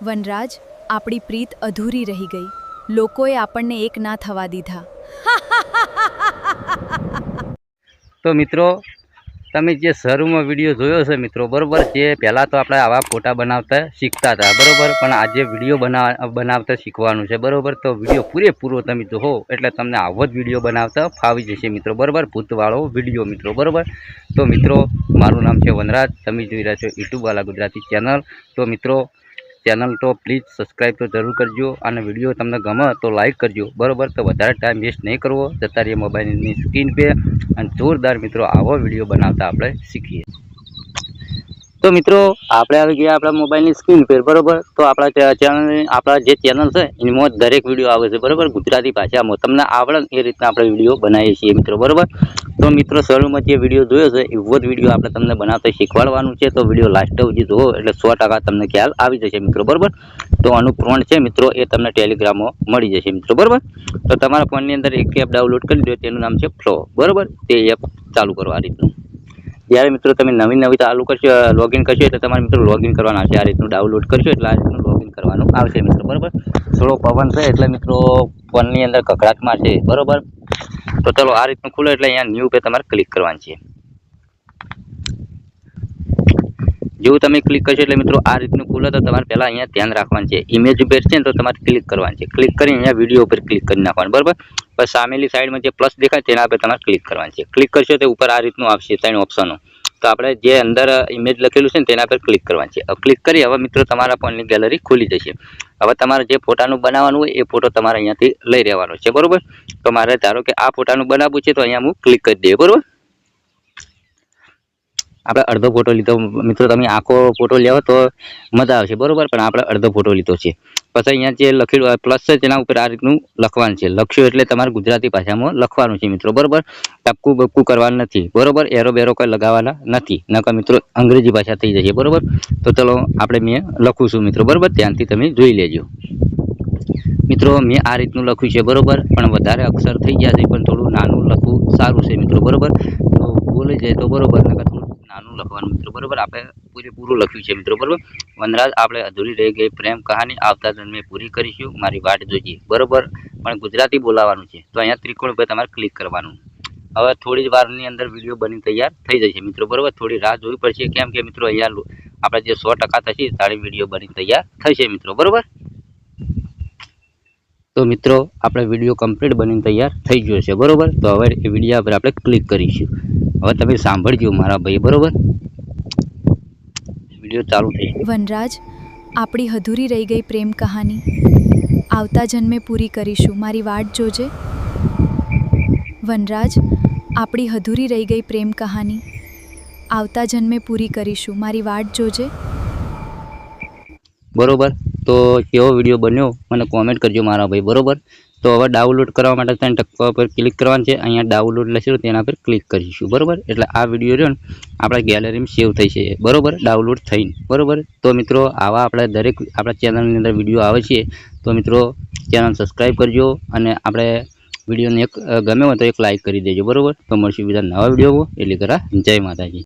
વનરાજ, આપણી પ્રીત અધૂરી રહી ગઈ. લોકોએ આપણને એક ના થવા દીધા. તો મિત્રો, તમે જે શરૂમાં વિડીયો જોયો છે મિત્રો, બરાબર, જે પહેલાં તો આપણે આવા ફોટા બનાવતા શીખતા હતા, બરાબર, પણ આજે વિડીયો બનાવતા શીખવાનું છે, બરાબર. તો વિડીયો પૂરેપૂરો તમે જોવો એટલે તમને આવો જ વિડીયો બનાવતા ફાવી જશે મિત્રો, બરાબર, ભૂતવાળો વિડીયો મિત્રો, બરાબર. તો મિત્રો, મારું નામ છે વનરાજ, તમે જોઈ રહ્યા છો યુટ્યુબ વાલા ગુજરાતી ચેનલ. તો મિત્રો, ચેનલ તો પ્લીઝ સબસ્ક્રાઈબ તો જરૂર કરજો, અને વિડીયો તમને ગમે તો લાઈક કરજો, બરાબર. તો વધારે ટાઈમ વેસ્ટ નહીં કરવો, જતા રહીએ મોબાઈલની સ્ક્રીન પે, અને જોરદાર મિત્રો આવો વિડીયો બનાવતા આપણે શીખીએ. તો મિત્રો, આપણે આવી ગયા આપણા મોબાઈલની સ્ક્રીન પર, બરાબર. તો આપણા જે ચેનલ છે એમાં દરેક વિડીયો આવે છે, બરાબર, ગુજરાતી ભાષામાં તમને આવડે એ રીતના આપણે વિડીયો બનાવીએ છીએ મિત્રો, બરાબર. તો મિત્રો, શરૂમાં જે વિડીયો જોયો છે એવો જ વિડીયો આપણે તમને બનાવતા શીખવાડવાનું છે. તો વિડીયો લાસ્ટ સુધી જુઓ એટલે 100% તમને ખ્યાલ આવી જશે મિત્રો, બરાબર. તો આનું પ્રોન્ટ છે મિત્રો, એ તમને ટેલિગ્રામમાં મળી જશે મિત્રો, બરાબર. તો તમારા ફોનની અંદર એક એપ ડાઉનલોડ કરી દો, તેનું નામ છે ફ્લો, બરાબર. તે એપ ચાલુ કરો આ રીતનું. જ્યારે મિત્રો તમે નવી ચાલુ કરશો, લોગિન કરશો એટલે તમારે મિત્રો લોગિન કરવાનું આવશે. આ રીતનું ડાઉનલોડ કરશો એટલે આ રીતનું લોગિન કરવાનું આવશે મિત્રો, બરાબર. થોડો પવન છે એટલે મિત્રો ફોનની અંદર કકડાટ મારશે, બરાબર. તો ચલો, આ રીતનું ખુલે એટલે અહીંયા ન્યૂ પે તમારે ક્લિક કરવાનું છે. જેવું તમે ક્લિક કરશો એટલે મિત્રો આ રીતનું ખુલે તો તમારે પહેલાં અહીંયા ધ્યાન રાખવાનું છે. ઇમેજ ઉપર છે ને તો તમારે ક્લિક કરવાનું છે. ક્લિક કરી અહીંયા વિડીયો ઉપર ક્લિક કરી નાખવાનું, બરાબર. પછી સામેલી સાઈડમાં જે પ્લસ દેખાય તેના પર તમારે ક્લિક કરવાનું છે. ક્લિક કરશો તો ઉપર આ રીતનું આવશે 3 ઓપ્શનો. તો આપણે જે અંદર ઇમેજ લખેલું છે ને તેના પર ક્લિક કરવાનું છે. ક્લિક કરી હવે મિત્રો તમારા ફોનની ગેલેરી ખુલી જશે. હવે તમારે જે ફોટાનું બનાવવાનું હોય એ ફોટો તમારે અહીંયાથી લઈ રહેવાનો છે, બરાબર. તો મારે ધારો કે આ ફોટાનું બનાવવું છે તો અહીંયા હું ક્લિક કરી દઈએ, બરાબર. આપણે અડધો ફોટો લીધો મિત્રો, તમે આખો ફોટો લેવો તો મજા આવશે, બરાબર, પણ આપણે અડધો ફોટો લીધો છે. પછી અહીંયા જે લખેલું પ્લસ છે તેના ઉપર આ રીતનું લખવાનું છે. લખ્યું એટલે તમારે ગુજરાતી ભાષામાં લખવાનું છે મિત્રો, બરાબર. ટપકું બપકું કરવાનું નથી, બરાબર. એરો બેરો કોઈ લગાવવાના નથી, નકર મિત્રો અંગ્રેજી ભાષા થઈ જશે, બરાબર. તો ચલો આપણે મેં લખું છું મિત્રો, બરાબર, ધ્યાનથી તમે જોઈ લેજો મિત્રો. મેં આ રીતનું લખ્યું છે, બરાબર, પણ વધારે અક્ષર થઈ ગયા છે, પણ થોડું નાનું લખવું સારું છે મિત્રો, બરાબર. તો બોલી જાય તો બરાબર, નકર થોડું નાનું લખવાનું મિત્રો, બરાબર. આપણે પૂરેપૂરું લખ્યું છે મિત્રો, બરાબર. વનરાજ, આપણે અધૂરી રહી ગઈ પ્રેમ કહાની આવતા જન્મે પૂરી કરીશું, મારી વાટ જોજે, બરાબર. પણ ગુજરાતી બોલાવાનું છે. તો અહીંયા ત્રિકોણ પર તમારે ક્લિક કરવાનું. હવે થોડી જ વારની અંદર વિડીયો બની તૈયાર થઈ જશે મિત્રો, બરાબર. થોડી રાહ જોવી પડશે, કેમ કે મિત્રો અહીંયા આપણે જે 100% થશે તારી વિડીયો બની તૈયાર થશે મિત્રો, બરાબર. તો મિત્રો આપણે વિડીયો કમ્પ્લીટ બનીને તૈયાર થઈ ગયો છે, બરાબર. તો હવે એ વિડીયો પર આપણે ક્લિક કરીશું. હવે તમે સાંભળજો મારા ભાઈ, બરાબર. વિડીયો ચાલુ થઈ ગયો. વનરાજ, આપણી અધૂરી રહી ગઈ પ્રેમ કહાની આવતા જન્મે પૂરી કરીશું, મારી વાટ જોજે. વનરાજ, આપણી અધૂરી રહી ગઈ પ્રેમ કહાની આવતા જન્મે પૂરી કરીશું, મારી વાટ જોજે. બરોબર. તો કેવો વિડીયો બન્યો મને કોમેન્ટ કરજો મારા ભાઈ, બરોબર. તો હવે ડાઉનલોડ કરવા માટે ત્રણ ટપકા પર ક્લિક કરવાનું છે. અહીંયા ડાઉનલોડ લખેલું તેના પર ક્લિક કરીશું, બરોબર. એટલે આ વિડીયો રહ્યો ને આપણા ગેલેરીમાં સેવ થઈ છે, બરોબર, ડાઉનલોડ થઈને, બરોબર. તો મિત્રો આવા આપણે દરેક આપણા ચેનલની અંદર વિડીયો આવે છે. તો મિત્રો ચેનલ સબસ્ક્રાઈબ કરજો, અને આપણે વિડીયોને એક ગમે હોય તો એક લાઈક કરી દેજો, બરોબર. તો મળશું બીજા નવા વિડીયો. એટલે કરા જય માતાજી.